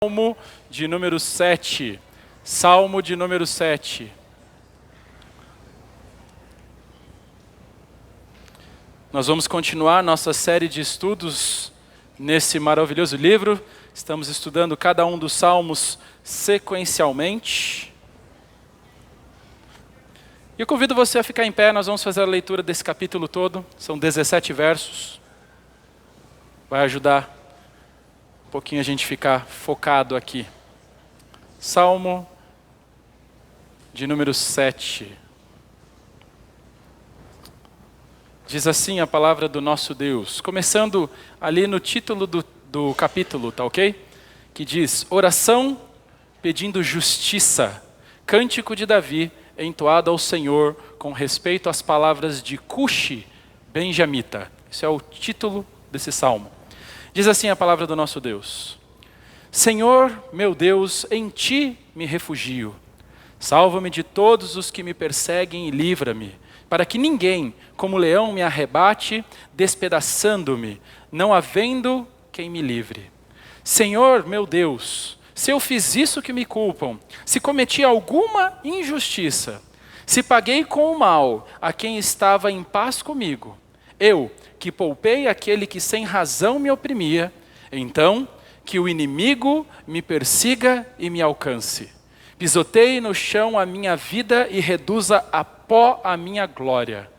Salmo de número 7. Salmo de número 7. Nós vamos continuar nossa série de estudos nesse maravilhoso livro. Estamos estudando cada um dos salmos sequencialmente. E eu convido você a ficar em pé, nós vamos fazer a leitura desse capítulo todo. São 17 versos. Vai ajudar um pouquinho a gente ficar focado aqui. Salmo de número 7. Diz assim a palavra do nosso Deus, começando ali no título do capítulo, tá ok? Que diz, oração pedindo justiça, cântico de Davi, entoado ao Senhor com respeito às palavras de Cushi, benjamita. Esse é o título desse salmo. Diz assim a palavra do nosso Deus. Senhor, meu Deus, em ti me refugio. Salva-me de todos os que me perseguem e livra-me, para que ninguém, como leão, me arrebate, despedaçando-me, não havendo quem me livre. Senhor, meu Deus, se eu fiz isso que me culpam, se cometi alguma injustiça, se paguei com o mal a quem estava em paz comigo, eu, que poupei aquele que sem razão me oprimia, então que o inimigo me persiga e me alcance. Pisoteie no chão a minha vida e reduza a pó a minha glória.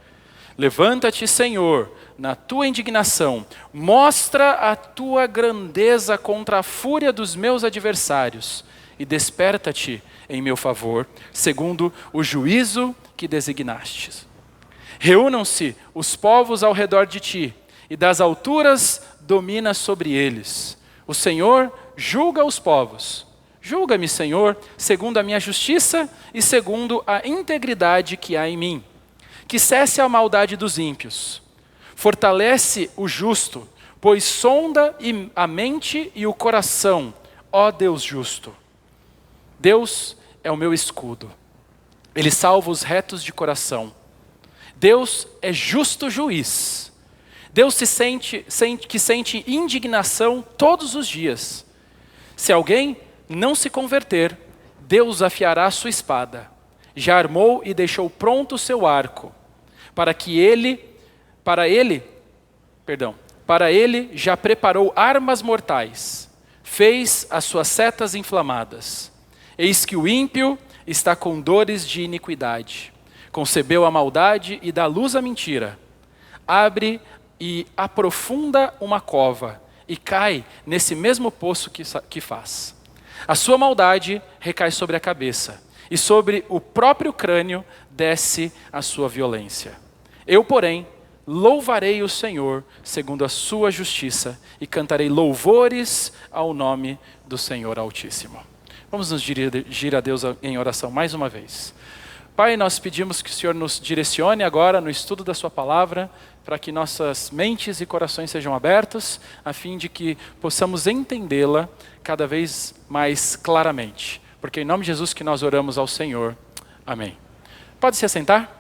Levanta-te, Senhor, na tua indignação, mostra a tua grandeza contra a fúria dos meus adversários e desperta-te em meu favor, segundo o juízo que designastes. Reúnam-se os povos ao redor de ti, e das alturas domina sobre eles. O Senhor julga os povos. Julga-me, Senhor, segundo a minha justiça e segundo a integridade que há em mim. Que cesse a maldade dos ímpios. Fortalece o justo, pois sonda a mente e o coração, ó Deus justo. Deus é o meu escudo. Ele salva os retos de coração. Deus é justo juiz. Deus que sente indignação todos os dias. Se alguém não se converter, Deus afiará a sua espada. Já armou e deixou pronto o seu arco, para ele já preparou armas mortais, fez as suas setas inflamadas. Eis que o ímpio está com dores de iniquidade. Concebeu a maldade e dá luz à mentira. Abre e aprofunda uma cova e cai nesse mesmo poço que faz. A sua maldade recai sobre a cabeça e sobre o próprio crânio desce a sua violência. Eu, porém, louvarei o Senhor segundo a sua justiça e cantarei louvores ao nome do Senhor Altíssimo. Vamos nos dirigir a Deus em oração mais uma vez. Pai, nós pedimos que o Senhor nos direcione agora no estudo da sua palavra, para que nossas mentes e corações sejam abertos, a fim de que possamos entendê-la cada vez mais claramente. Porque em nome de Jesus que nós oramos ao Senhor. Amém. Pode se assentar?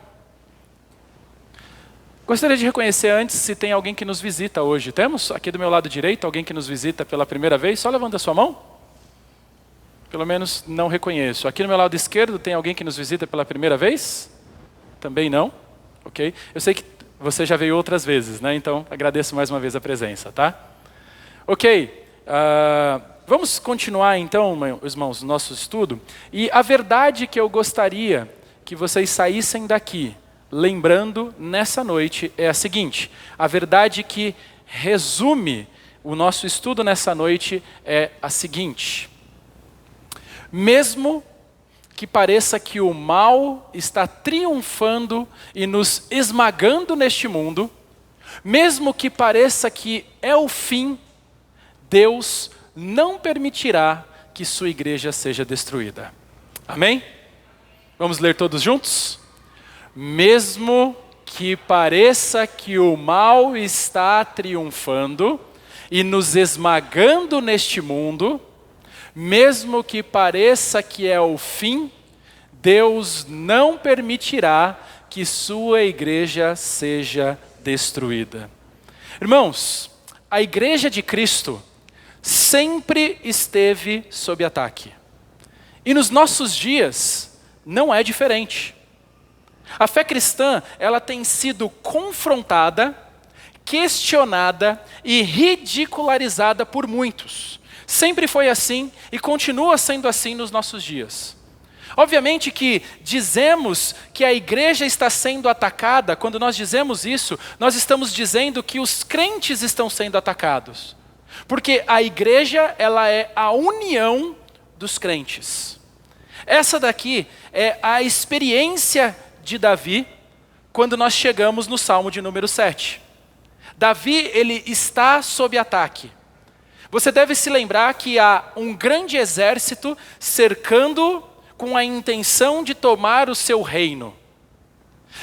Gostaria de reconhecer antes se tem alguém que nos visita hoje. Temos aqui do meu lado direito alguém que nos visita pela primeira vez? Só levanta a sua mão. Pelo menos não reconheço. Aqui no meu lado esquerdo tem alguém que nos visita pela primeira vez? Também não? Ok. Eu sei que você já veio outras vezes, né? Então agradeço mais uma vez a presença, tá? Ok. Vamos continuar então, meus irmãos, o nosso estudo. E a verdade que eu gostaria que vocês saíssem daqui, lembrando nessa noite, é a seguinte. A verdade que resume o nosso estudo nessa noite é a seguinte. Mesmo que pareça que o mal está triunfando e nos esmagando neste mundo, mesmo que pareça que é o fim, Deus não permitirá que sua igreja seja destruída. Amém? Vamos ler todos juntos? Mesmo que pareça que o mal está triunfando e nos esmagando neste mundo, mesmo que pareça que é o fim, Deus não permitirá que sua igreja seja destruída. Irmãos, a igreja de Cristo sempre esteve sob ataque. E nos nossos dias não é diferente. A fé cristã, ela tem sido confrontada, questionada e ridicularizada por muitos. Sempre foi assim e continua sendo assim nos nossos dias. Obviamente que dizemos que a igreja está sendo atacada, quando nós dizemos isso, nós estamos dizendo que os crentes estão sendo atacados. Porque a igreja, ela é a união dos crentes. Essa daqui é a experiência de Davi quando nós chegamos no Salmo de número 7. Davi, ele está sob ataque. Você deve se lembrar que há um grande exército cercando com a intenção de tomar o seu reino.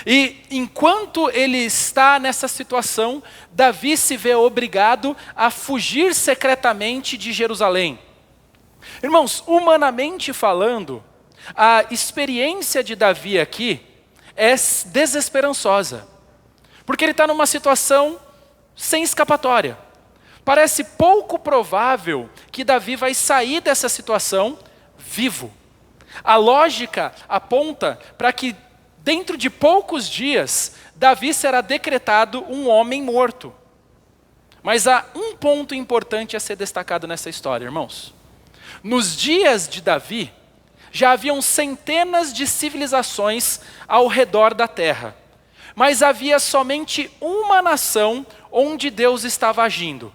E enquanto ele está nessa situação, Davi se vê obrigado a fugir secretamente de Jerusalém. Irmãos, humanamente falando, a experiência de Davi aqui é desesperançosa. Porque ele está numa situação sem escapatória. Parece pouco provável que Davi vai sair dessa situação vivo. A lógica aponta para que dentro de poucos dias, Davi será decretado um homem morto. Mas há um ponto importante a ser destacado nessa história, irmãos. Nos dias de Davi, já haviam centenas de civilizações ao redor da terra. Mas havia somente uma nação onde Deus estava agindo.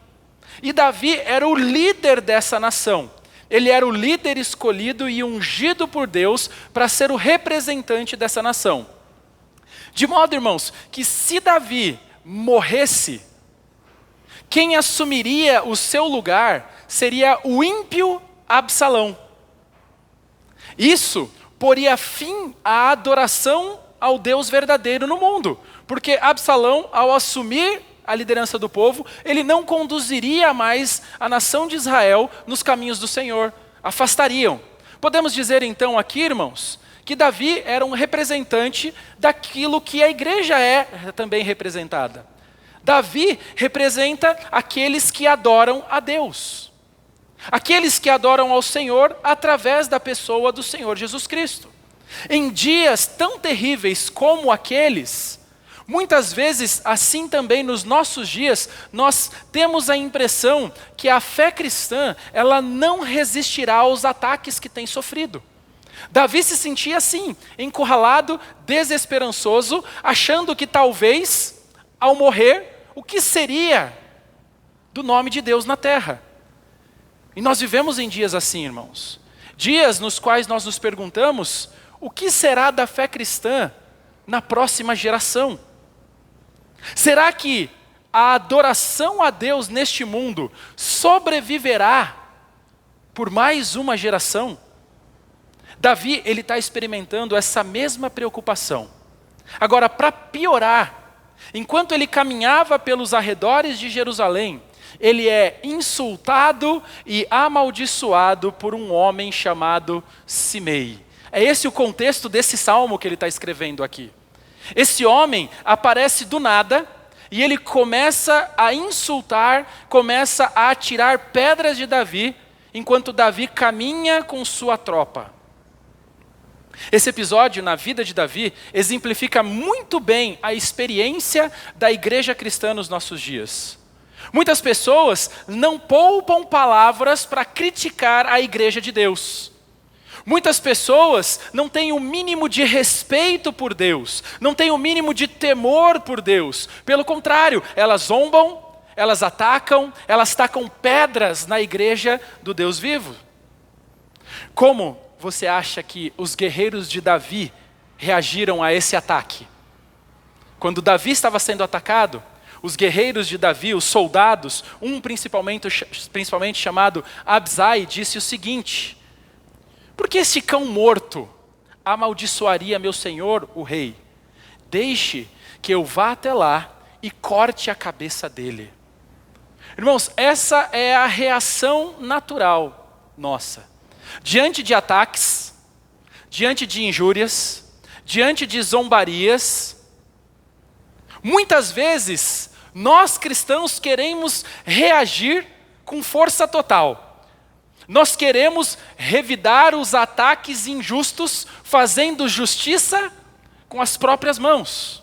E Davi era o líder dessa nação. Ele era o líder escolhido e ungido por Deus para ser o representante dessa nação. De modo, irmãos, que se Davi morresse, quem assumiria o seu lugar seria o ímpio Absalão. Isso poria fim à adoração ao Deus verdadeiro no mundo, porque Absalão, ao assumir a liderança do povo, ele não conduziria mais a nação de Israel nos caminhos do Senhor, afastariam. Podemos dizer então aqui, irmãos, que Davi era um representante daquilo que a igreja é também representada. Davi representa aqueles que adoram a Deus. Aqueles que adoram ao Senhor através da pessoa do Senhor Jesus Cristo. Em dias tão terríveis como aqueles, muitas vezes, assim também nos nossos dias, nós temos a impressão que a fé cristã, ela não resistirá aos ataques que tem sofrido. Davi se sentia assim, encurralado, desesperançoso, achando que talvez, ao morrer, o que seria do nome de Deus na terra? E nós vivemos em dias assim, irmãos. Dias nos quais nós nos perguntamos, o que será da fé cristã na próxima geração? Será que a adoração a Deus neste mundo sobreviverá por mais uma geração? Davi, ele está experimentando essa mesma preocupação. Agora, para piorar, enquanto ele caminhava pelos arredores de Jerusalém, ele é insultado e amaldiçoado por um homem chamado Simei. É esse o contexto desse salmo que ele está escrevendo aqui. Esse homem aparece do nada e ele começa a insultar, começa a atirar pedras de Davi, enquanto Davi caminha com sua tropa. Esse episódio na vida de Davi exemplifica muito bem a experiência da igreja cristã nos nossos dias. Muitas pessoas não poupam palavras para criticar a igreja de Deus. Muitas pessoas não têm o mínimo de respeito por Deus, não têm o mínimo de temor por Deus. Pelo contrário, elas zombam, elas atacam, elas tacam pedras na igreja do Deus vivo. Como você acha que os guerreiros de Davi reagiram a esse ataque? Quando Davi estava sendo atacado, os guerreiros de Davi, os soldados, um principalmente chamado Absai, disse o seguinte: por que esse cão morto amaldiçoaria meu senhor, o rei? Deixe que eu vá até lá e corte a cabeça dele. Irmãos, essa é a reação natural nossa. Diante de ataques, diante de injúrias, diante de zombarias, muitas vezes nós cristãos queremos reagir com força total. Nós queremos revidar os ataques injustos, fazendo justiça com as próprias mãos.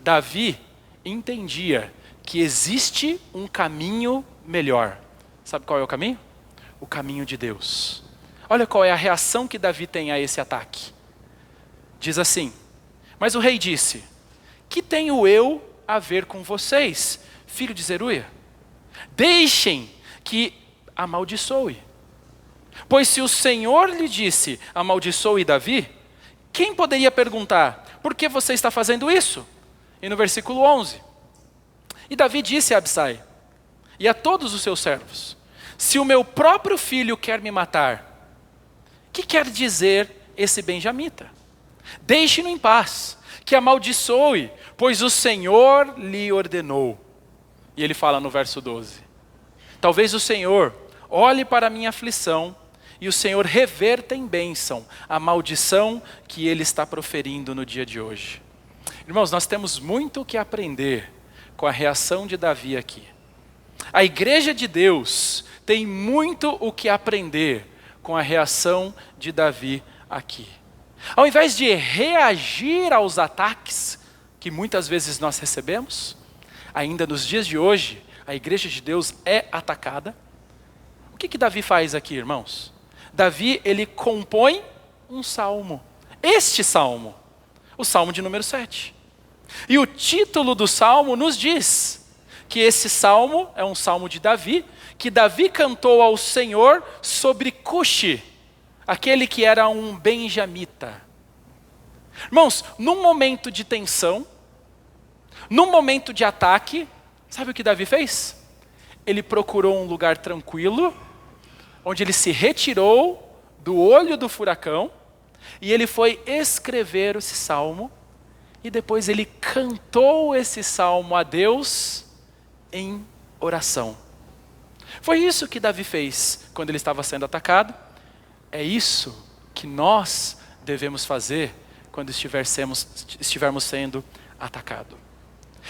Davi entendia que existe um caminho melhor. Sabe qual é o caminho? O caminho de Deus. Olha qual é a reação que Davi tem a esse ataque. Diz assim: mas o rei disse: que tenho eu a ver com vocês, filho de Zeruia? Deixem que amaldiçoe. Pois se o Senhor lhe disse: amaldiçoe Davi, quem poderia perguntar: por que você está fazendo isso? E no versículo 11: e Davi disse a Absai e a todos os seus servos: se o meu próprio filho quer me matar, que quer dizer esse benjamita? Deixe-no em paz, que amaldiçoe, pois o Senhor lhe ordenou. E ele fala no verso 12: talvez o Senhor olhe para a minha aflição e o Senhor reverta em bênção a maldição que ele está proferindo no dia de hoje. Irmãos, nós temos muito o que aprender com a reação de Davi aqui. A igreja de Deus tem muito o que aprender com a reação de Davi aqui. Ao invés de reagir aos ataques que muitas vezes nós recebemos, ainda nos dias de hoje, a igreja de Deus é atacada. O que Davi faz aqui, irmãos? Davi, ele compõe um salmo. Este salmo, o salmo de número 7. E o título do salmo nos diz que esse salmo é um salmo de Davi, que Davi cantou ao Senhor sobre Cuxi, aquele que era um benjamita. Irmãos, num momento de tensão, num momento de ataque, sabe o que Davi fez? Ele procurou um lugar tranquilo, onde ele se retirou do olho do furacão, e ele foi escrever esse salmo, e depois ele cantou esse salmo a Deus em oração. Foi isso que Davi fez quando ele estava sendo atacado. É isso que nós devemos fazer quando estivermos sendo atacados.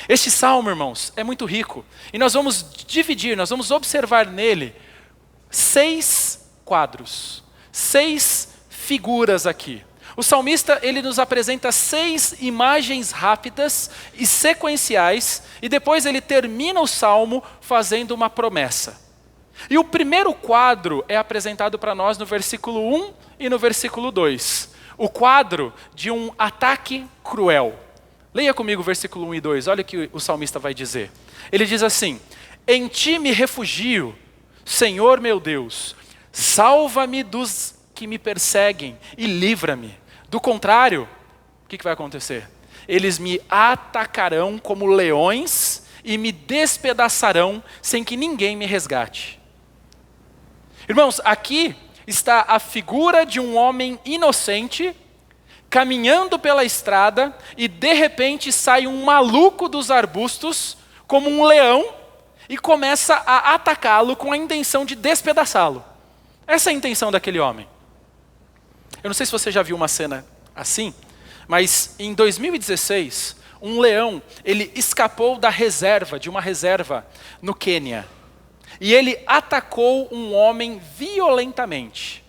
Este salmo, irmãos, é muito rico. E nós vamos dividir, nós vamos observar nele 6 quadros, 6 figuras aqui. O salmista, ele nos apresenta 6 imagens rápidas e sequenciais, e depois ele termina o salmo fazendo uma promessa. E o primeiro quadro é apresentado para nós no versículo 1 e no versículo 2. O quadro de um ataque cruel. Leia comigo o versículo 1 e 2, olha o que o salmista vai dizer. Ele diz assim: em ti me refugio, Senhor meu Deus, salva-me dos que me perseguem e livra-me. Do contrário, o que vai acontecer? Eles me atacarão como leões e me despedaçarão sem que ninguém me resgate. Irmãos, aqui está a figura de um homem inocente caminhando pela estrada e de repente sai um maluco dos arbustos como um leão e começa a atacá-lo com a intenção de despedaçá-lo. Essa é a intenção daquele homem. Eu não sei se você já viu uma cena assim, mas em 2016, um leão, ele escapou de uma reserva no Quênia. E ele atacou um homem violentamente.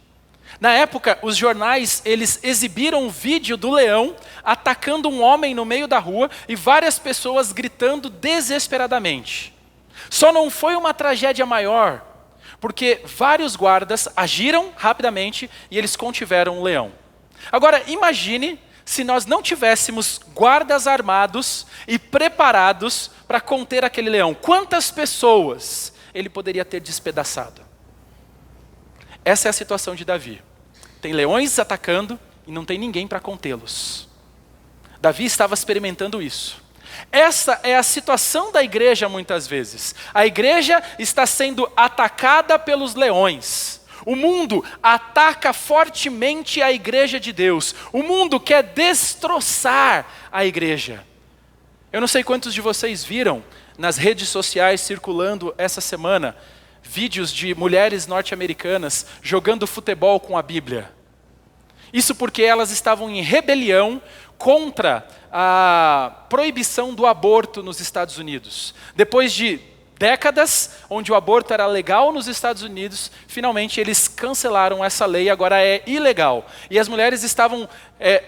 Na época, os jornais, eles exibiram um vídeo do leão atacando um homem no meio da rua e várias pessoas gritando desesperadamente. Só não foi uma tragédia maior, porque vários guardas agiram rapidamente e eles contiveram o leão. Agora, imagine se nós não tivéssemos guardas armados e preparados para conter aquele leão. Quantas pessoas ele poderia ter despedaçado? Essa é a situação de Davi. Tem leões atacando e não tem ninguém para contê-los. Davi estava experimentando isso. Essa é a situação da igreja muitas vezes. A igreja está sendo atacada pelos leões. O mundo ataca fortemente a igreja de Deus. O mundo quer destroçar a igreja. Eu não sei quantos de vocês viram nas redes sociais circulando essa semana vídeos de mulheres norte-americanas jogando futebol com a Bíblia. Isso porque elas estavam em rebelião contra a proibição do aborto nos Estados Unidos. Depois de décadas, onde o aborto era legal nos Estados Unidos, finalmente eles cancelaram essa lei, agora é ilegal. E as mulheres estavam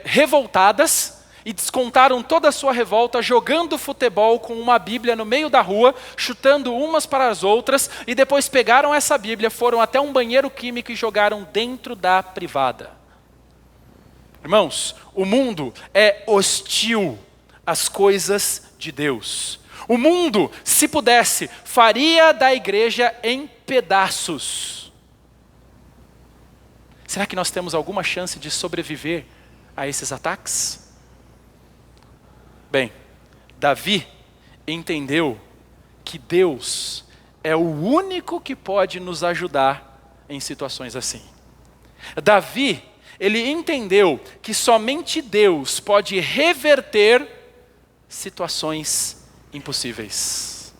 revoltadas e descontaram toda a sua revolta jogando futebol com uma Bíblia no meio da rua, chutando umas para as outras, e depois pegaram essa Bíblia, foram até um banheiro químico e jogaram dentro da privada. Irmãos, o mundo é hostil às coisas de Deus. O mundo, se pudesse, faria da igreja em pedaços. Será que nós temos alguma chance de sobreviver a esses ataques? Bem, Davi entendeu que Deus é o único que pode nos ajudar em situações assim. Davi, ele entendeu que somente Deus pode reverter situações impossíveis.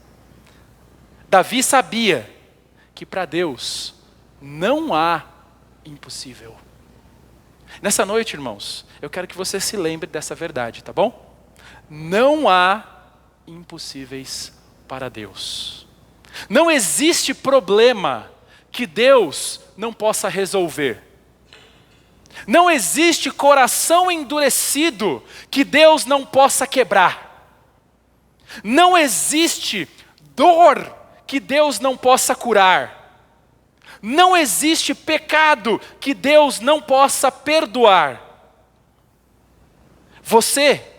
Davi sabia que para Deus não há impossível. Nessa noite, irmãos, eu quero que você se lembre dessa verdade, tá bom? Não há impossíveis para Deus. Não existe problema que Deus não possa resolver. Não existe coração endurecido que Deus não possa quebrar. Não existe dor que Deus não possa curar. Não existe pecado que Deus não possa perdoar. Você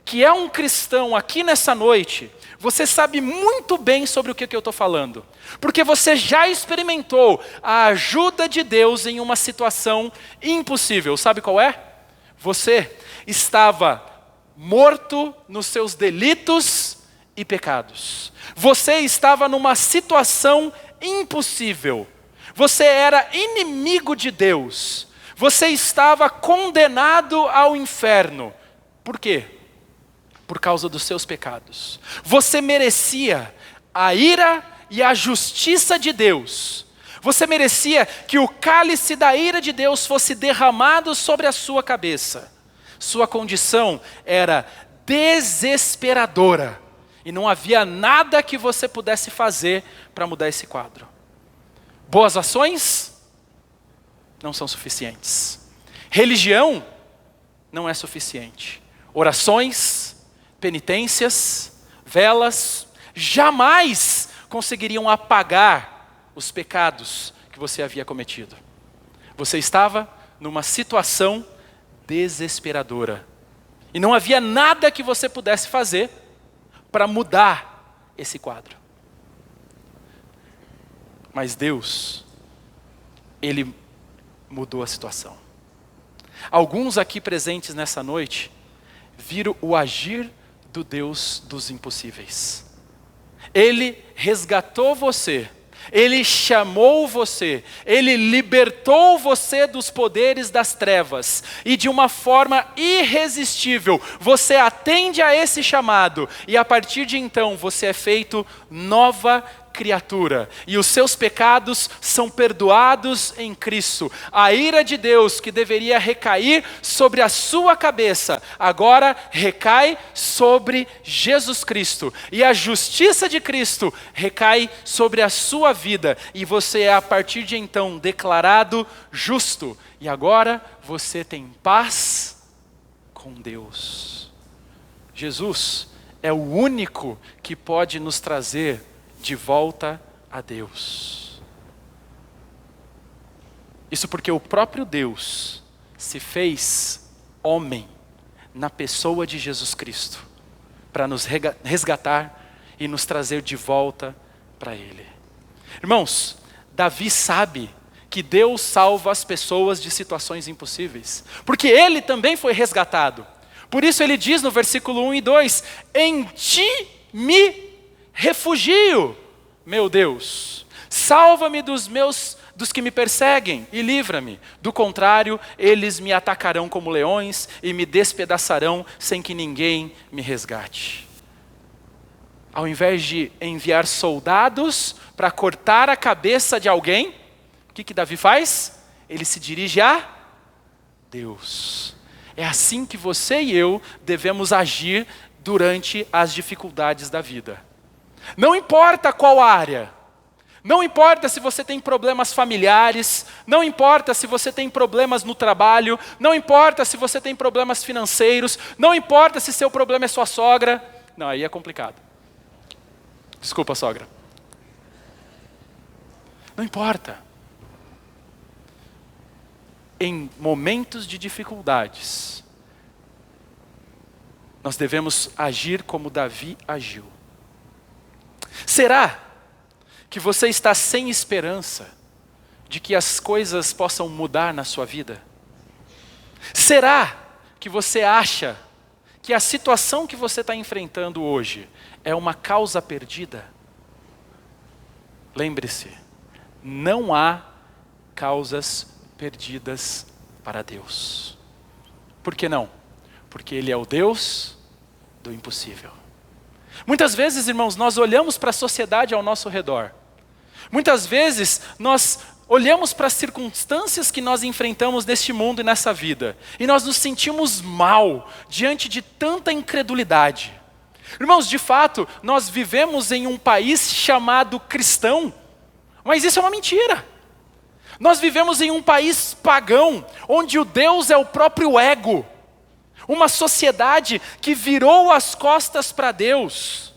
que é um cristão aqui nessa noite, você sabe muito bem sobre o que eu estou falando. Porque você já experimentou a ajuda de Deus em uma situação impossível. Sabe qual é? Você estava morto nos seus delitos e pecados. Você estava numa situação impossível. Você era inimigo de Deus. Você estava condenado ao inferno. Por quê? Por causa dos seus pecados. Você merecia a ira e a justiça de Deus. Você merecia que o cálice da ira de Deus fosse derramado sobre a sua cabeça. Sua condição era desesperadora. E não havia nada que você pudesse fazer para mudar esse quadro. Boas ações não são suficientes. Religião não é suficiente. Orações, penitências, velas, jamais conseguiriam apagar os pecados que você havia cometido. Você estava numa situação desesperadora. E não havia nada que você pudesse fazer para mudar esse quadro. Mas Deus, Ele mudou a situação. Alguns aqui presentes nessa noite viram o agir do Deus dos impossíveis. Ele resgatou você, Ele chamou você, Ele libertou você dos poderes das trevas, e de uma forma irresistível, você atende a esse chamado, e a partir de então você é feito nova criatura, e os seus pecados são perdoados em Cristo. A ira de Deus que deveria recair sobre a sua cabeça, agora recai sobre Jesus Cristo, e a justiça de Cristo recai sobre a sua vida, e você é a partir de então declarado justo, e agora você tem paz com Deus. Jesus é o único que pode nos trazer de volta a Deus. Isso porque o próprio Deus se fez homem na pessoa de Jesus Cristo, para nos resgatar e nos trazer de volta para Ele. Irmãos, Davi sabe que Deus salva as pessoas de situações impossíveis, porque ele também foi resgatado. Por isso ele diz no versículo 1 e 2, em ti me refugio, meu Deus, salva-me dos que me perseguem e livra-me. Do contrário, eles me atacarão como leões e me despedaçarão sem que ninguém me resgate. Ao invés de enviar soldados para cortar a cabeça de alguém, o que Davi faz? Ele se dirige a Deus. É assim que você e eu devemos agir durante as dificuldades da vida. Não importa qual área. Não importa se você tem problemas familiares, não importa se você tem problemas no trabalho, não importa se você tem problemas financeiros, não importa se seu problema é sua sogra. Não, aí é complicado. Desculpa, sogra. Não importa. Em momentos de dificuldades, nós devemos agir como Davi agiu. Será que você está sem esperança de que as coisas possam mudar na sua vida? Será que você acha que a situação que você está enfrentando hoje é uma causa perdida? Lembre-se, não há causas perdidas para Deus. Por que não? Porque Ele é o Deus do impossível. Muitas vezes, irmãos, nós olhamos para a sociedade ao nosso redor. Muitas vezes nós olhamos para as circunstâncias que nós enfrentamos neste mundo e nessa vida, e nós nos sentimos mal diante de tanta incredulidade. Irmãos, de fato, nós vivemos em um país chamado cristão, mas isso é uma mentira. Nós vivemos em um país pagão, onde o Deus é o próprio ego. Uma sociedade que virou as costas para Deus.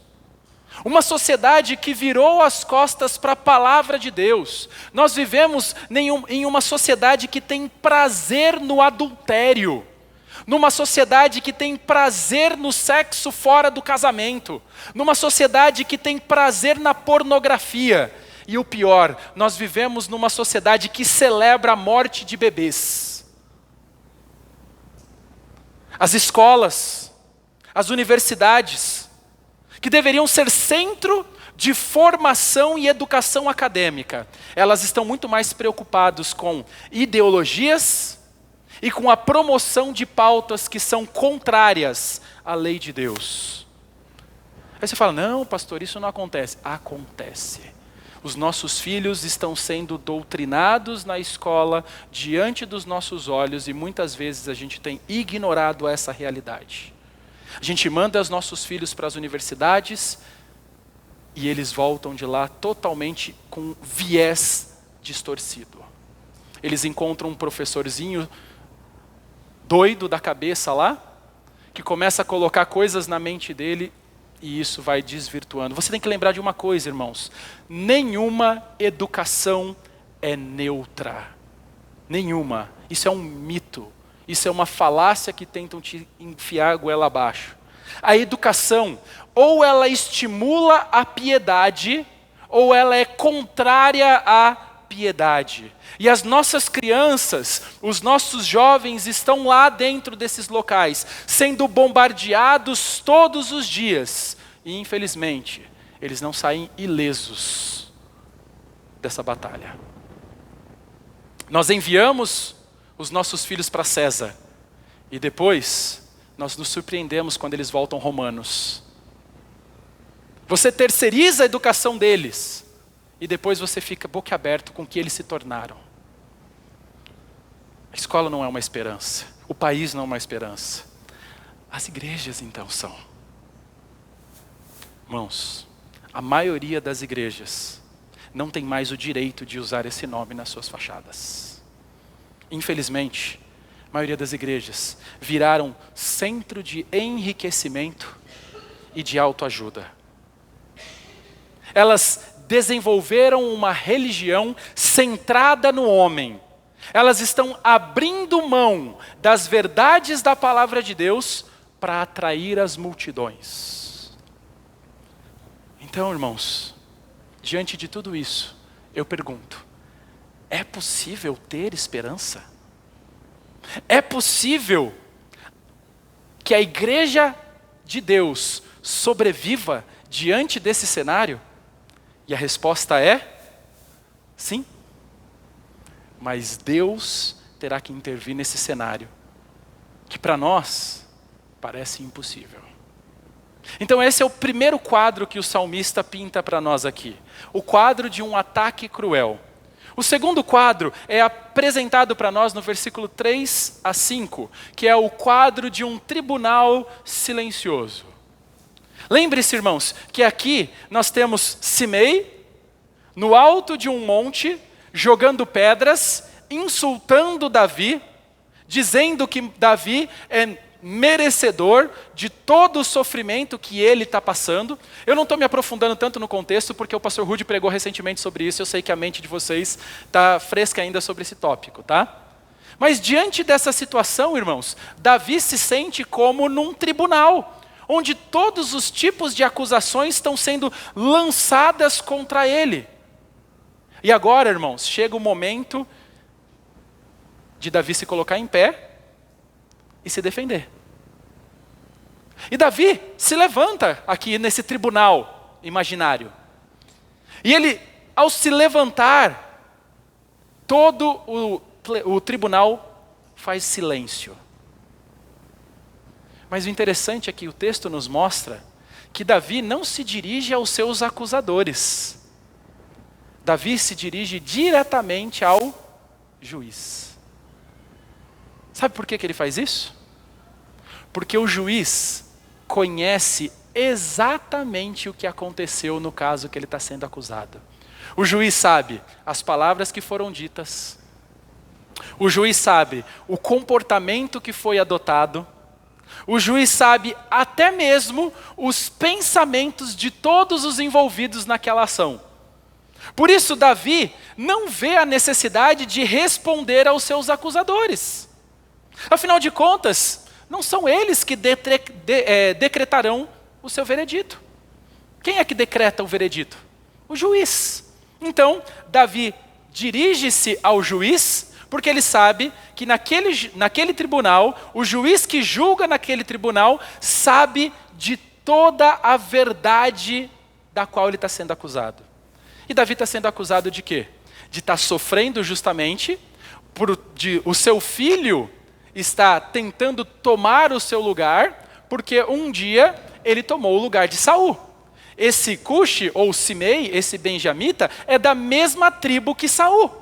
Uma sociedade que virou as costas para a palavra de Deus. Nós vivemos em uma sociedade que tem prazer no adultério. Numa sociedade que tem prazer no sexo fora do casamento. Numa sociedade que tem prazer na pornografia. E o pior, nós vivemos numa sociedade que celebra a morte de bebês. As escolas, as universidades, que deveriam ser centro de formação e educação acadêmica, elas estão muito mais preocupadas com ideologias e com a promoção de pautas que são contrárias à lei de Deus. Aí você fala, não, pastor, isso não acontece. Acontece. Os nossos filhos estão sendo doutrinados na escola diante dos nossos olhos e muitas vezes a gente tem ignorado essa realidade. A gente manda os nossos filhos para as universidades e eles voltam de lá totalmente com viés distorcido. Eles encontram um professorzinho doido da cabeça lá, que começa a colocar coisas na mente dele e isso vai desvirtuando. Você tem que lembrar de uma coisa, irmãos. Nenhuma educação é neutra. Nenhuma. Isso é um mito. Isso é uma falácia que tentam te enfiar a goela abaixo. A educação, ou ela estimula a piedade, ou ela é contrária à piedade. E as nossas crianças, os nossos jovens estão lá dentro desses locais, sendo bombardeados todos os dias. E infelizmente, eles não saem ilesos dessa batalha. Nós enviamos os nossos filhos para César. E depois, nós nos surpreendemos quando eles voltam romanos. Você terceiriza a educação deles. E depois você fica boquiaberto com o que eles se tornaram. A escola não é uma esperança. O país não é uma esperança. As igrejas então são. Irmãos, a maioria das igrejas não tem mais o direito de usar esse nome nas suas fachadas. Infelizmente, a maioria das igrejas viraram centro de enriquecimento e de autoajuda. Elas desenvolveram uma religião centrada no homem. Elas estão abrindo mão das verdades da palavra de Deus para atrair as multidões. Então, irmãos, diante de tudo isso, eu pergunto, é possível ter esperança? É possível que a igreja de Deus sobreviva diante desse cenário? E a resposta é sim. Mas Deus terá que intervir nesse cenário, que para nós parece impossível. Então esse é o primeiro quadro que o salmista pinta para nós aqui. O quadro de um ataque cruel. O segundo quadro é apresentado para nós no versículo 3 a 5, que é o quadro de um tribunal silencioso. Lembre-se, irmãos, que aqui nós temos Simei, no alto de um monte, jogando pedras, insultando Davi, dizendo que Davi é merecedor de todo o sofrimento que ele está passando. Eu não estou me aprofundando tanto no contexto, porque o pastor Rudy pregou recentemente sobre isso, eu sei que a mente de vocês está fresca ainda sobre esse tópico, tá? Mas diante dessa situação, irmãos, Davi se sente como num tribunal, onde todos os tipos de acusações estão sendo lançadas contra ele. E agora, irmãos, chega o momento de Davi se colocar em pé e se defender. E Davi se levanta aqui nesse tribunal imaginário. E ele, ao se levantar, todo o tribunal faz silêncio. Mas o interessante é que o texto nos mostra que Davi não se dirige aos seus acusadores. Davi se dirige diretamente ao juiz. Sabe por que ele faz isso? Porque o juiz conhece exatamente o que aconteceu no caso que ele está sendo acusado. O juiz sabe as palavras que foram ditas. O juiz sabe o comportamento que foi adotado. O juiz sabe até mesmo os pensamentos de todos os envolvidos naquela ação. Por isso, Davi não vê a necessidade de responder aos seus acusadores. Afinal de contas, não são eles que decretarão o seu veredito. Quem é que decreta o veredito? O juiz. Então, Davi dirige-se ao juiz, porque ele sabe que naquele tribunal, o juiz que julga naquele tribunal sabe de toda a verdade da qual ele está sendo acusado. E Davi está sendo acusado de quê? De estar sofrendo justamente, de o seu filho está tentando tomar o seu lugar, porque um dia ele tomou o lugar de Saul. Esse Cuxi, ou Simei, esse benjamita, é da mesma tribo que Saul.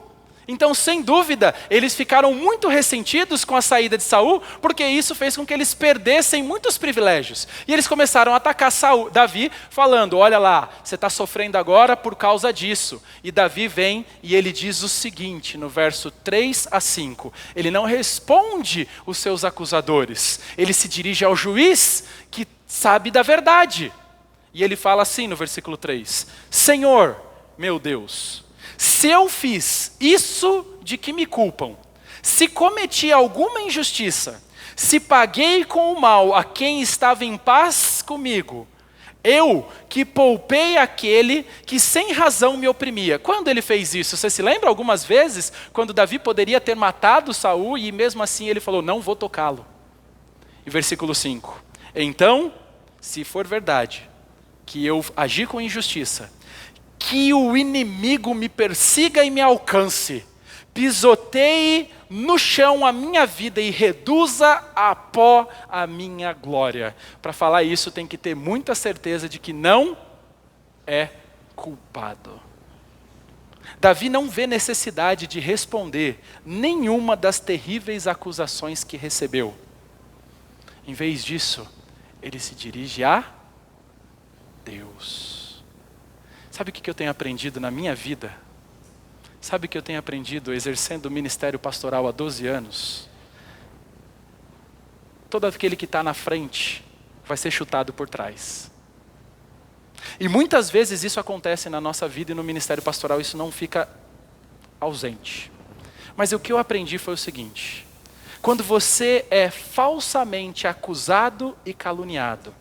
Então, sem dúvida, eles ficaram muito ressentidos com a saída de Saul, porque isso fez com que eles perdessem muitos privilégios. E eles começaram a atacar Davi, falando, olha lá, você está sofrendo agora por causa disso. E Davi vem e ele diz o seguinte, no verso 3 a 5. Ele não responde os seus acusadores. Ele se dirige ao juiz que sabe da verdade. E ele fala assim no versículo 3. Senhor, meu Deus, se eu fiz isso de que me culpam, se cometi alguma injustiça, se paguei com o mal a quem estava em paz comigo, eu que poupei aquele que sem razão me oprimia. Quando ele fez isso? Você se lembra algumas vezes quando Davi poderia ter matado Saul e mesmo assim ele falou, não vou tocá-lo. E versículo 5. Então, se for verdade que eu agi com injustiça, que o inimigo me persiga e me alcance, pisoteie no chão a minha vida e reduza a pó a minha glória. Para falar isso tem que ter muita certeza de que não é culpado. Davi não vê necessidade de responder nenhuma das terríveis acusações que recebeu. Em vez disso, ele se dirige a Deus. Sabe o que eu tenho aprendido na minha vida? Sabe o que eu tenho aprendido exercendo o ministério pastoral há 12 anos? Todo aquele que está na frente vai ser chutado por trás. E muitas vezes isso acontece na nossa vida e no ministério pastoral isso não fica ausente. Mas o que eu aprendi foi o seguinte: quando você é falsamente acusado e caluniado,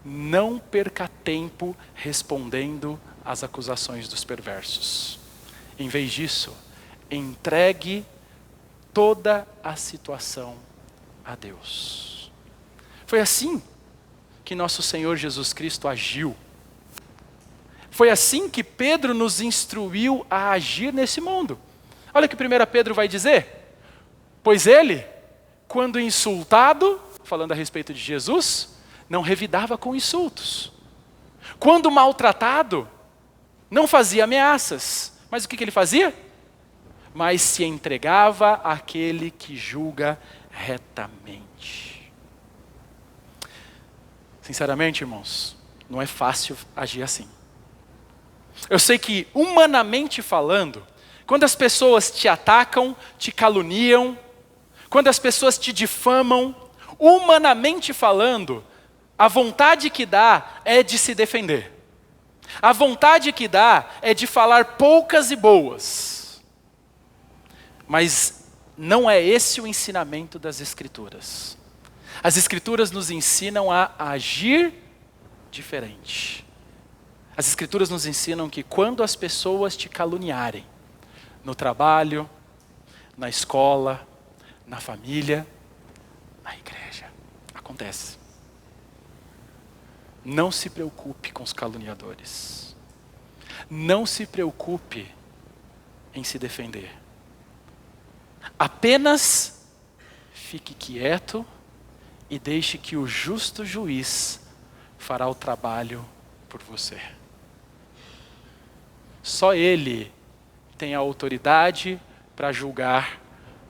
não perca tempo respondendo às acusações dos perversos. Em vez disso, entregue toda a situação a Deus. Foi assim que nosso Senhor Jesus Cristo agiu. Foi assim que Pedro nos instruiu a agir nesse mundo. Olha o que 1 Pedro vai dizer. Pois ele, quando insultado, falando a respeito de Jesus, não revidava com insultos. Quando maltratado, não fazia ameaças. Mas o que ele fazia? Mas se entregava àquele que julga retamente. Sinceramente, irmãos, não é fácil agir assim. Eu sei que, humanamente falando, quando as pessoas te atacam, te caluniam, quando as pessoas te difamam, humanamente falando, a vontade que dá é de se defender. A vontade que dá é de falar poucas e boas. Mas não é esse o ensinamento das Escrituras. As Escrituras nos ensinam a agir diferente. As Escrituras nos ensinam que quando as pessoas te caluniarem, no trabalho, na escola, na família, na igreja, acontece. Não se preocupe com os caluniadores. Não se preocupe em se defender. Apenas fique quieto e deixe que o justo juiz fará o trabalho por você. Só Ele tem a autoridade para julgar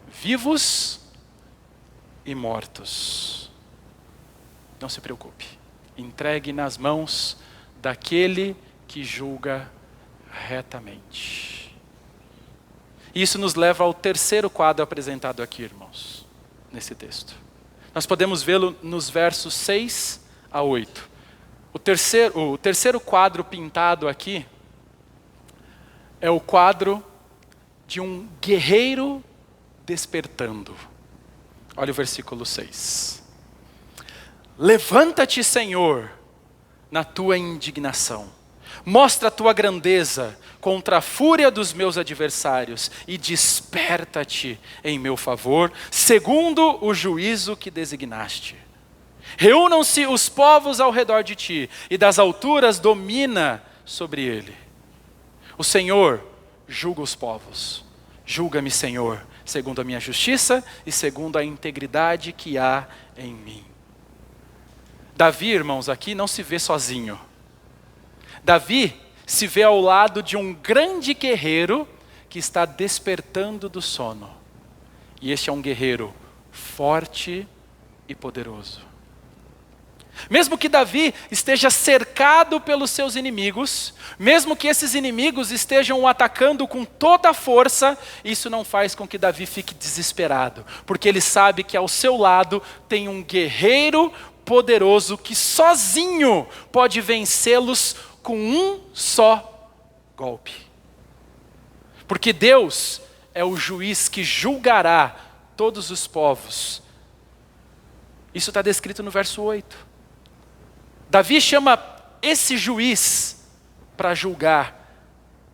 vivos e mortos. Não se preocupe. Entregue nas mãos daquele que julga retamente. Isso nos leva ao terceiro quadro apresentado aqui, irmãos, nesse texto. Nós podemos vê-lo nos versos 6 a 8. O terceiro quadro pintado aqui é o quadro de um guerreiro despertando. Olha o versículo 6. Levanta-te, Senhor, na tua indignação. Mostra a tua grandeza contra a fúria dos meus adversários e desperta-te em meu favor, segundo o juízo que designaste. Reúnam-se os povos ao redor de ti e das alturas domina sobre ele. O Senhor julga os povos. Julga-me, Senhor, segundo a minha justiça e segundo a integridade que há em mim. Davi, irmãos, aqui não se vê sozinho. Davi se vê ao lado de um grande guerreiro que está despertando do sono. E este é um guerreiro forte e poderoso. Mesmo que Davi esteja cercado pelos seus inimigos, mesmo que esses inimigos estejam o atacando com toda a força, isso não faz com que Davi fique desesperado, porque ele sabe que ao seu lado tem um guerreiro poderoso que sozinho pode vencê-los com um só golpe. Porque Deus é o juiz que julgará todos os povos. Isso está descrito no verso 8. Davi chama esse juiz para julgar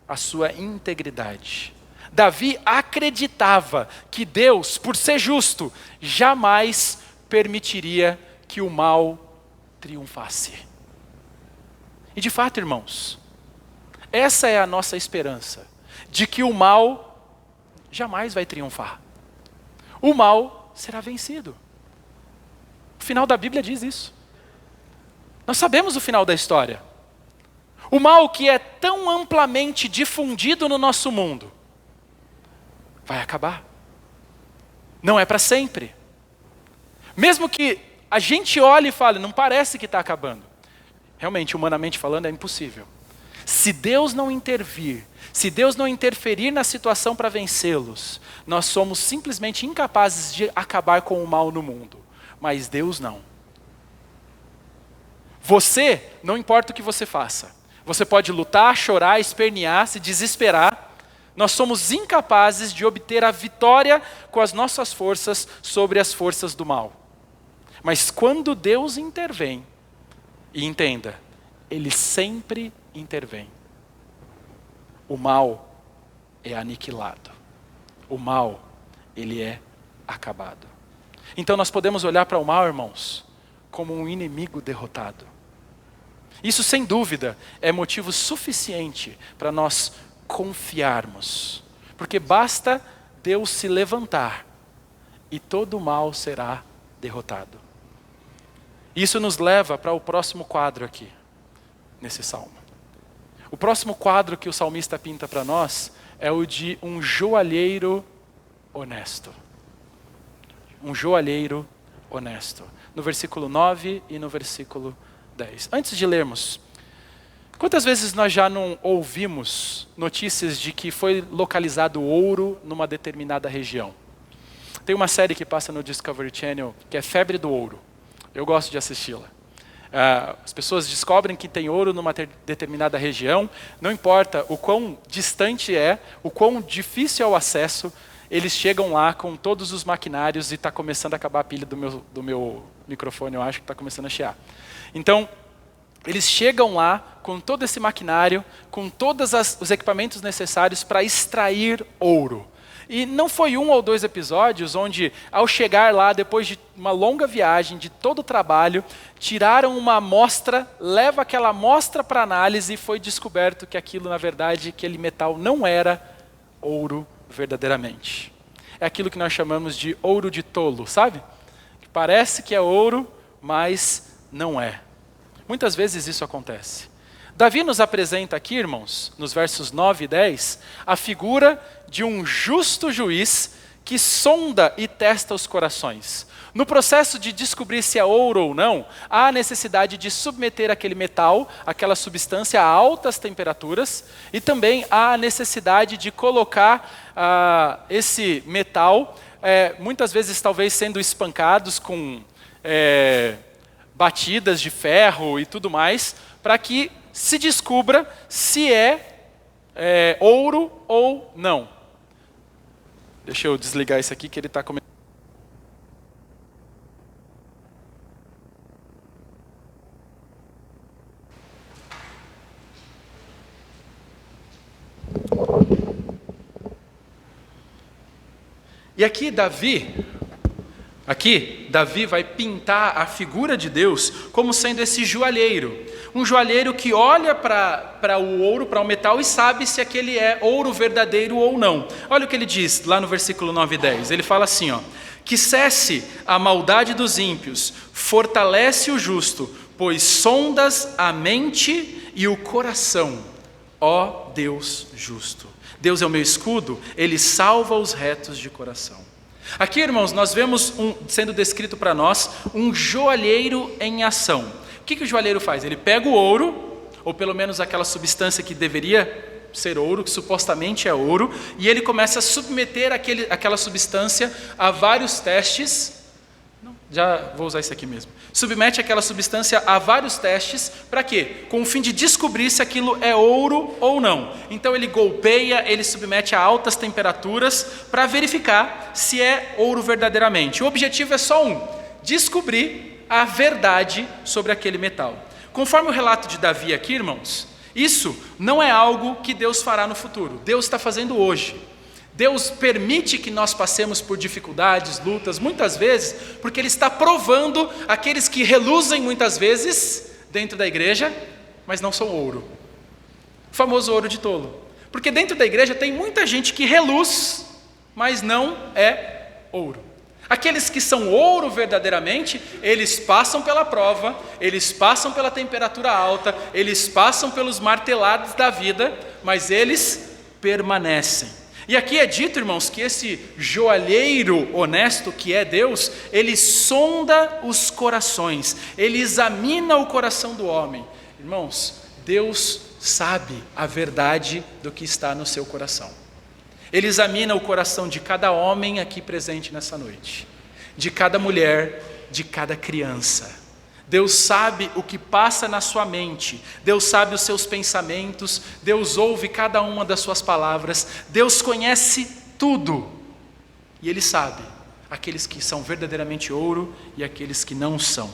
a sua integridade. Davi acreditava que Deus, por ser justo, jamais permitiria que o mal triunfasse. E de fato, irmãos, essa é a nossa esperança, de que o mal jamais vai triunfar. O mal será vencido. O final da Bíblia diz isso. Nós sabemos o final da história. O mal que é tão amplamente difundido no nosso mundo vai acabar. Não é para sempre. Mesmo que a gente olhe e fale, não parece que está acabando. Realmente, humanamente falando, é impossível. Se Deus não intervir, se Deus não interferir na situação para vencê-los, nós somos simplesmente incapazes de acabar com o mal no mundo. Mas Deus não. Você, não importa o que você faça. Você pode lutar, chorar, espernear, se desesperar. Nós somos incapazes de obter a vitória com as nossas forças sobre as forças do mal. Mas quando Deus intervém, e entenda, Ele sempre intervém, o mal é aniquilado. O mal, ele é acabado. Então nós podemos olhar para o mal, irmãos, como um inimigo derrotado. Isso, sem dúvida, é motivo suficiente para nós confiarmos. Porque basta Deus se levantar e todo o mal será derrotado. Isso nos leva para o próximo quadro aqui, nesse salmo. O próximo quadro que o salmista pinta para nós é o de um joalheiro honesto. Um joalheiro honesto. No versículo 9 e no versículo 10. Antes de lermos, quantas vezes nós já não ouvimos notícias de que foi localizado ouro numa determinada região? Tem uma série que passa no Discovery Channel que é Febre do Ouro. Eu gosto de assisti-la. As pessoas descobrem que tem ouro numa determinada região, não importa o quão distante é, o quão difícil é o acesso, eles chegam lá com todos os maquinários e está começando a acabar a pilha do meu microfone, eu acho que está começando a chiar. Então, eles chegam lá com todo esse maquinário, com todos os equipamentos necessários para extrair ouro. E não foi 1 ou 2 episódios onde, ao chegar lá, depois de uma longa viagem, de todo o trabalho, tiraram uma amostra, leva aquela amostra para análise e foi descoberto que aquilo, na verdade, aquele metal não era ouro verdadeiramente. É aquilo que nós chamamos de ouro de tolo, sabe? Que parece que é ouro, mas não é. Muitas vezes isso acontece. Davi nos apresenta aqui, irmãos, nos versos 9 e 10, a figura de um justo juiz que sonda e testa os corações. No processo de descobrir se é ouro ou não, há a necessidade de submeter aquele metal, aquela substância a altas temperaturas, e também há a necessidade de colocar esse metal, muitas vezes talvez sendo espancados com batidas de ferro e tudo mais, para que se descubra se é ouro ou não. Deixa eu desligar isso aqui que ele está começando. E aqui Davi vai pintar a figura de Deus como sendo esse joalheiro. Um joalheiro que olha para o ouro, para o metal e sabe se aquele é ouro verdadeiro ou não. Olha o que ele diz lá no versículo 9 e 10. Ele fala assim, que cesse a maldade dos ímpios, fortalece o justo, pois sondas a mente e o coração, ó Deus justo. Deus é o meu escudo, Ele salva os retos de coração. Aqui, irmãos, nós vemos sendo descrito para nós um joalheiro em ação. O que o joalheiro faz? Ele pega o ouro, ou pelo menos aquela substância que deveria ser ouro, que supostamente é ouro, e ele começa a submeter aquela substância a vários testes. Já vou usar isso aqui mesmo. Submete aquela substância a vários testes, para quê? Com o fim de descobrir se aquilo é ouro ou não. Então ele golpeia, ele submete a altas temperaturas para verificar se é ouro verdadeiramente. O objetivo é só descobrir a verdade sobre aquele metal. Conforme o relato de Davi aqui, irmãos, isso não é algo que Deus fará no futuro. Deus está fazendo hoje. Deus permite que nós passemos por dificuldades, lutas, muitas vezes, porque Ele está provando aqueles que reluzem muitas vezes dentro da igreja, mas não são ouro. O famoso ouro de tolo. Porque dentro da igreja tem muita gente que reluz, mas não é ouro. Aqueles que são ouro verdadeiramente, eles passam pela prova, eles passam pela temperatura alta, eles passam pelos martelados da vida, mas eles permanecem. E aqui é dito, irmãos, que esse joalheiro honesto que é Deus, ele sonda os corações, ele examina o coração do homem. Irmãos, Deus sabe a verdade do que está no seu coração. Ele examina o coração de cada homem aqui presente nessa noite, de cada mulher, de cada criança. Deus sabe o que passa na sua mente, Deus sabe os seus pensamentos, Deus ouve cada uma das suas palavras, Deus conhece tudo. E Ele sabe aqueles que são verdadeiramente ouro e aqueles que não são.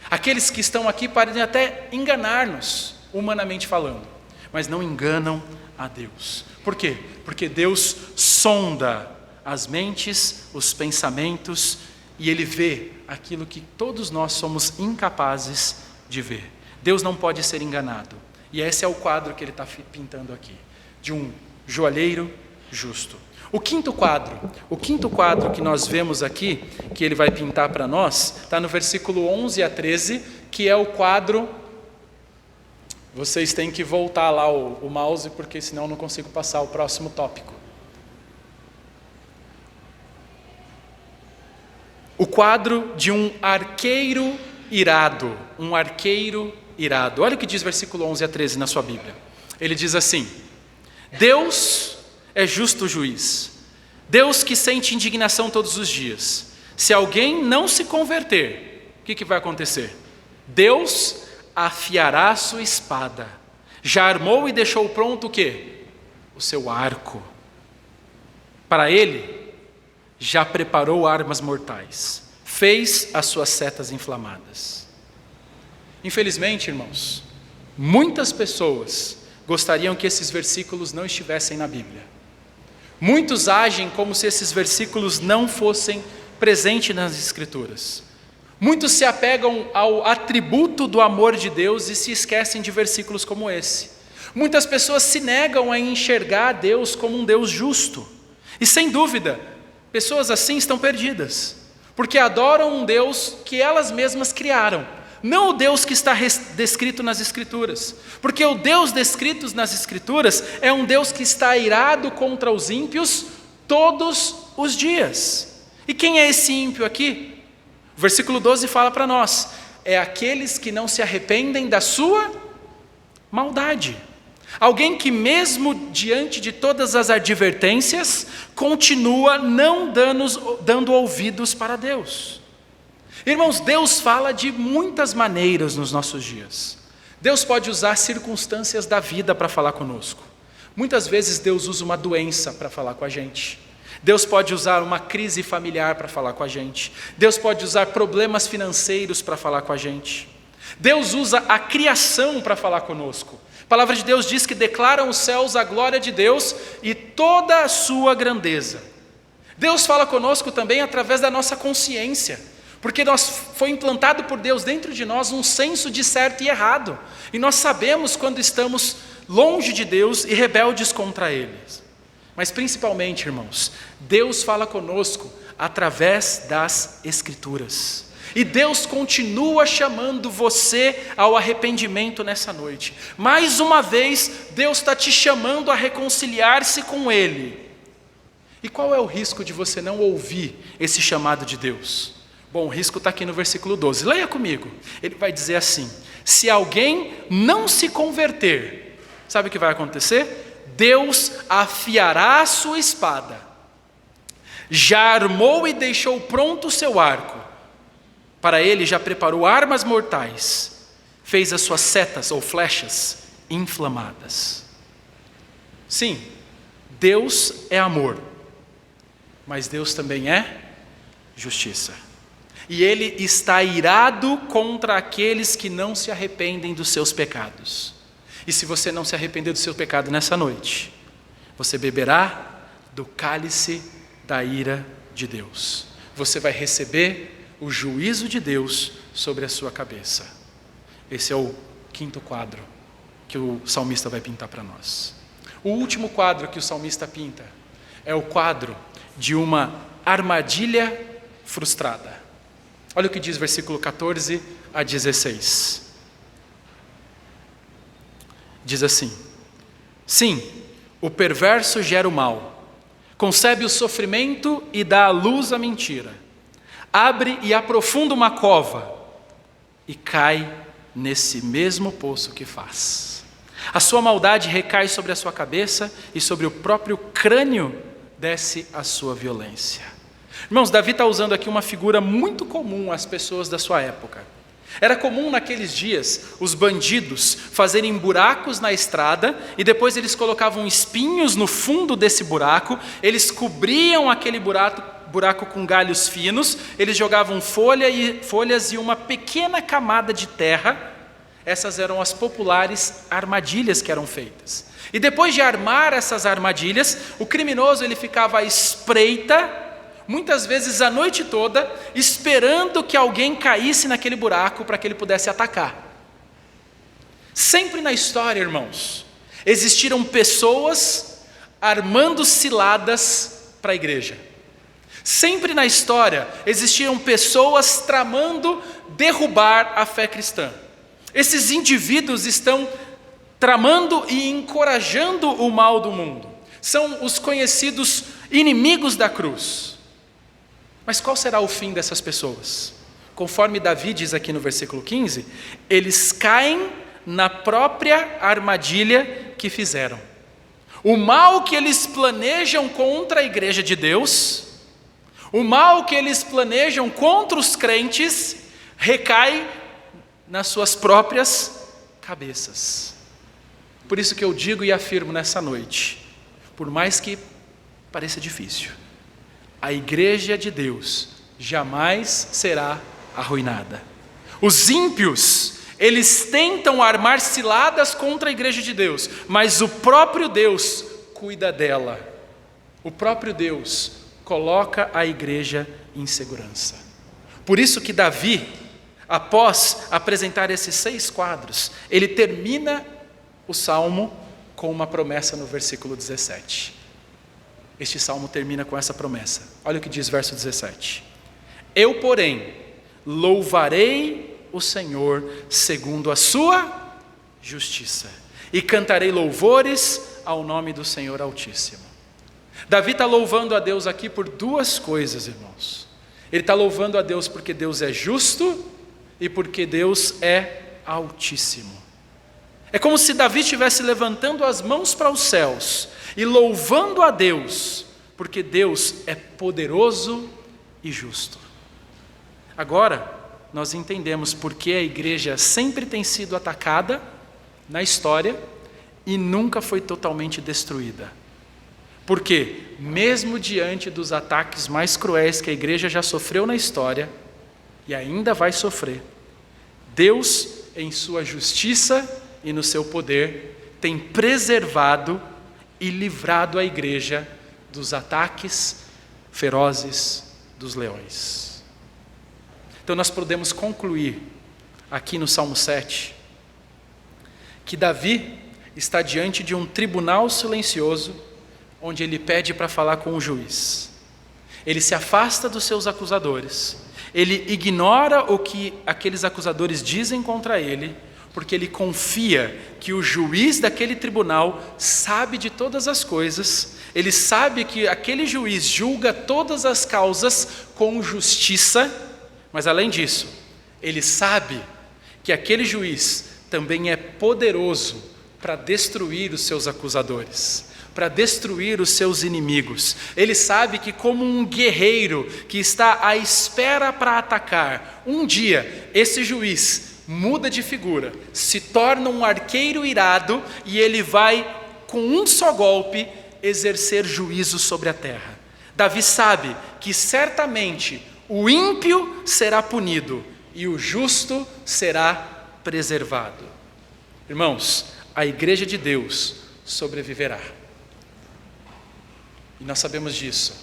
Aqueles que estão aqui podem até enganar-nos, humanamente falando, mas não enganam a Deus. Por quê? Porque Deus sonda as mentes, os pensamentos, e Ele vê aquilo que todos nós somos incapazes de ver. Deus não pode ser enganado. E esse é o quadro que Ele está pintando aqui, de um joalheiro justo. O quinto quadro que nós vemos aqui, que Ele vai pintar para nós, está no versículo 11 a 13, que é o quadro. Vocês têm que voltar lá o mouse, porque senão eu não consigo passar o próximo tópico. O quadro de um arqueiro irado, um arqueiro irado. Olha o que diz versículo 11 a 13 na sua Bíblia. Ele diz assim: Deus é justo juiz, Deus que sente indignação todos os dias. Se alguém não se converter, o que vai acontecer? Deus afiará a sua espada. Já armou e deixou pronto o quê? O seu arco. Para ele, já preparou armas mortais. Fez as suas setas inflamadas. Infelizmente, irmãos, muitas pessoas gostariam que esses versículos não estivessem na Bíblia. Muitos agem como se esses versículos não fossem presentes nas Escrituras. Muitos se apegam ao atributo do amor de Deus e se esquecem de versículos como esse. Muitas pessoas se negam a enxergar Deus como um Deus justo. E sem dúvida, pessoas assim estão perdidas, porque adoram um Deus que elas mesmas criaram, não o Deus que está descrito nas Escrituras. Porque o Deus descrito nas Escrituras é um Deus que está irado contra os ímpios todos os dias. E quem é esse ímpio aqui? O versículo 12 fala para nós: é aqueles que não se arrependem da sua maldade. Alguém que mesmo diante de todas as advertências, continua não dando ouvidos para Deus. Irmãos, Deus fala de muitas maneiras nos nossos dias. Deus pode usar circunstâncias da vida para falar conosco. Muitas vezes Deus usa uma doença para falar com a gente. Deus pode usar uma crise familiar para falar com a gente. Deus pode usar problemas financeiros para falar com a gente. Deus usa a criação para falar conosco. A palavra de Deus diz que declaram os céus a glória de Deus e toda a sua grandeza. Deus fala conosco também através da nossa consciência, porque foi implantado por Deus dentro de nós um senso de certo e errado, e nós sabemos quando estamos longe de Deus e rebeldes contra Ele. Mas principalmente, irmãos, Deus fala conosco através das Escrituras. E Deus continua chamando você ao arrependimento nessa noite. Mais uma vez, Deus está te chamando a reconciliar-se com Ele. E qual é o risco de você não ouvir esse chamado de Deus? Bom, o risco está aqui no versículo 12. Leia comigo. Ele vai dizer assim: se alguém não se converter, sabe o que vai acontecer? Deus afiará a sua espada. Já armou e deixou pronto o seu arco. Para ele já preparou armas mortais, fez as suas setas ou flechas inflamadas. Sim, Deus é amor, mas Deus também é justiça. E Ele está irado contra aqueles que não se arrependem dos seus pecados. E se você não se arrepender do seu pecado nessa noite, você beberá do cálice da ira de Deus. Você vai receber o juízo de Deus sobre a sua cabeça. Esse é o quinto quadro que o salmista vai pintar para nós. O último quadro que o salmista pinta é o quadro de uma armadilha frustrada. Olha o que diz versículo 14 a 16. Diz assim: sim, o perverso gera o mal, concebe o sofrimento e dá à luz a mentira. Abre e aprofunda uma cova e cai nesse mesmo poço que faz. A sua maldade recai sobre a sua cabeça e sobre o próprio crânio desce a sua violência. Irmãos, Davi está usando aqui uma figura muito comum às pessoas da sua época. Era comum naqueles dias os bandidos fazerem buracos na estrada e depois eles colocavam espinhos no fundo desse buraco, eles cobriam aquele buraco com galhos finos, eles jogavam folhas e uma pequena camada de terra. Essas eram as populares armadilhas que eram feitas. E depois de armar essas armadilhas, o criminoso ele ficava à espreita, muitas vezes a noite toda, esperando que alguém caísse naquele buraco para que ele pudesse atacar. Sempre na história, irmãos, existiram pessoas armando ciladas para a igreja. Sempre na história existiam pessoas tramando derrubar a fé cristã. Esses indivíduos estão tramando e encorajando o mal do mundo. São os conhecidos inimigos da cruz. Mas qual será o fim dessas pessoas? conforme Davi diz aqui no versículo 15, eles caem na própria armadilha que fizeram. O mal que eles planejam contra a igreja de Deus, o mal que eles planejam contra os crentes, recai nas suas próprias cabeças. Por isso que eu digo e afirmo nessa noite, por mais que pareça difícil, a igreja de Deus jamais será arruinada. Os ímpios, eles tentam armar ciladas contra a igreja de Deus, mas o próprio Deus cuida dela. O próprio Deus coloca a igreja em segurança. Por isso que Davi, após apresentar esses 6 quadros, ele termina o salmo com uma promessa no versículo 17. Este salmo termina com essa promessa. Olha o que diz verso 17. Eu, porém, louvarei o Senhor segundo a sua justiça, e cantarei louvores ao nome do Senhor Altíssimo. Davi está louvando a Deus aqui por 2 coisas, irmãos. Ele está louvando a Deus porque Deus é justo e porque Deus é altíssimo. É como se Davi estivesse levantando as mãos para os céus e louvando a Deus, porque Deus é poderoso e justo. Agora, nós entendemos por que a igreja sempre tem sido atacada na história e nunca foi totalmente destruída. Porque, mesmo diante dos ataques mais cruéis que a igreja já sofreu na história, e ainda vai sofrer, Deus, em sua justiça e no seu poder, tem preservado e livrado a igreja dos ataques ferozes dos leões. Então nós podemos concluir aqui no Salmo 7 que Davi está diante de um tribunal silencioso onde ele pede para falar com o juiz. Ele se afasta dos seus acusadores, ele ignora o que aqueles acusadores dizem contra ele, porque ele confia que o juiz daquele tribunal sabe de todas as coisas, ele sabe que aquele juiz julga todas as causas com justiça, mas além disso, ele sabe que aquele juiz também é poderoso para destruir os seus acusadores, para destruir os seus inimigos. Ele sabe que, como um guerreiro que está à espera para atacar, um dia esse juiz muda de figura, se torna um arqueiro irado e ele vai, com um só golpe, exercer juízo sobre a terra. Davi sabe que certamente o ímpio será punido e o justo será preservado. Irmãos, a igreja de Deus sobreviverá. E nós sabemos disso,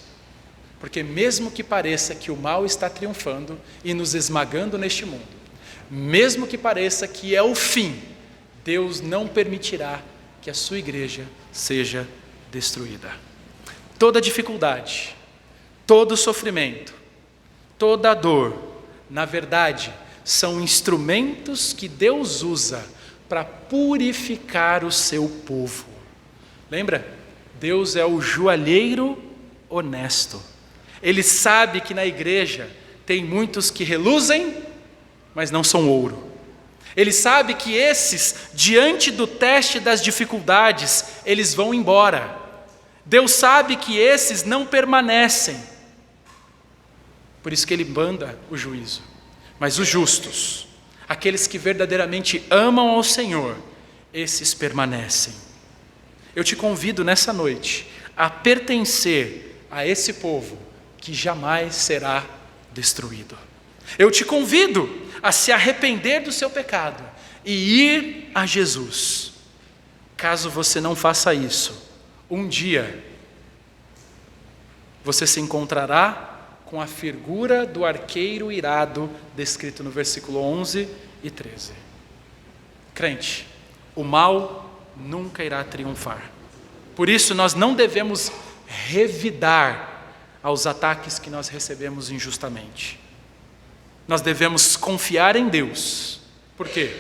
porque mesmo que pareça que o mal está triunfando e nos esmagando neste mundo, mesmo que pareça que é o fim, Deus não permitirá que a sua igreja seja destruída. Toda dificuldade, todo sofrimento, toda dor, na verdade, são instrumentos que Deus usa para purificar o seu povo. Lembra? Deus é o joalheiro honesto. Ele sabe que na igreja tem muitos que reluzem, mas não são ouro. Ele sabe que esses, diante do teste das dificuldades, eles vão embora. Deus sabe que esses não permanecem. Por isso que ele manda o juízo. Mas os justos, aqueles que verdadeiramente amam ao Senhor, esses permanecem. Eu te convido nessa noite a pertencer a esse povo que jamais será destruído. Eu te convido a se arrepender do seu pecado e ir a Jesus. Caso você não faça isso, um dia você se encontrará com a figura do arqueiro irado descrito no versículo 11 e 13. Crente, o mal nunca irá triunfar. Por isso nós não devemos revidar aos ataques que nós recebemos injustamente. Nós devemos confiar em Deus. Por quê?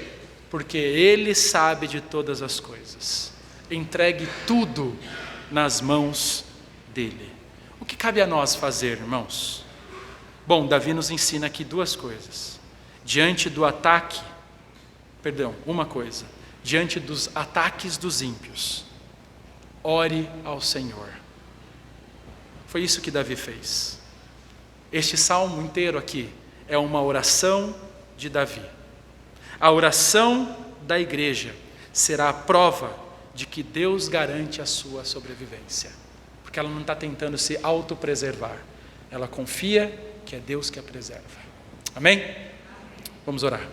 Porque Ele sabe de todas as coisas. Entregue tudo nas mãos dEle. O que cabe a nós fazer, irmãos? Bom, Davi nos ensina aqui duas coisas. Uma coisa. Diante dos ataques dos ímpios, ore ao Senhor. Foi isso que Davi fez. Este salmo inteiro aqui é uma oração de Davi. A oração da igreja será a prova de que Deus garante a sua sobrevivência. Porque ela não está tentando se autopreservar. Ela confia que é Deus que a preserva. Amém? Vamos orar.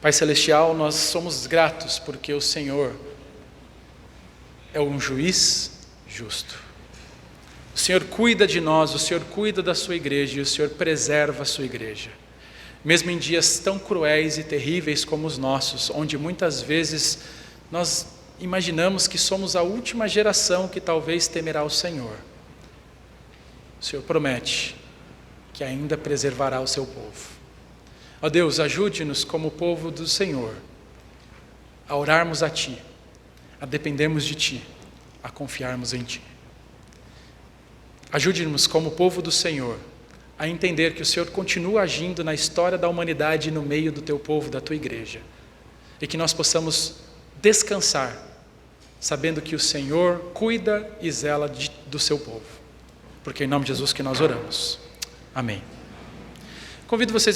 Pai Celestial, nós somos gratos porque o Senhor é um juiz justo. O Senhor cuida de nós, o Senhor cuida da sua igreja e o Senhor preserva a sua igreja. Mesmo em dias tão cruéis e terríveis como os nossos, onde muitas vezes nós imaginamos que somos a última geração que talvez temerá o Senhor. O Senhor promete que ainda preservará o seu povo. Ó Deus, ajude-nos como povo do Senhor a orarmos a Ti, a dependermos de Ti, a confiarmos em Ti. Ajude-nos como povo do Senhor a entender que o Senhor continua agindo na história da humanidade no meio do Teu povo, da Tua igreja, e que nós possamos descansar, sabendo que o Senhor cuida e zela do seu povo. Porque é em nome de Jesus que nós oramos. Amém. Convido vocês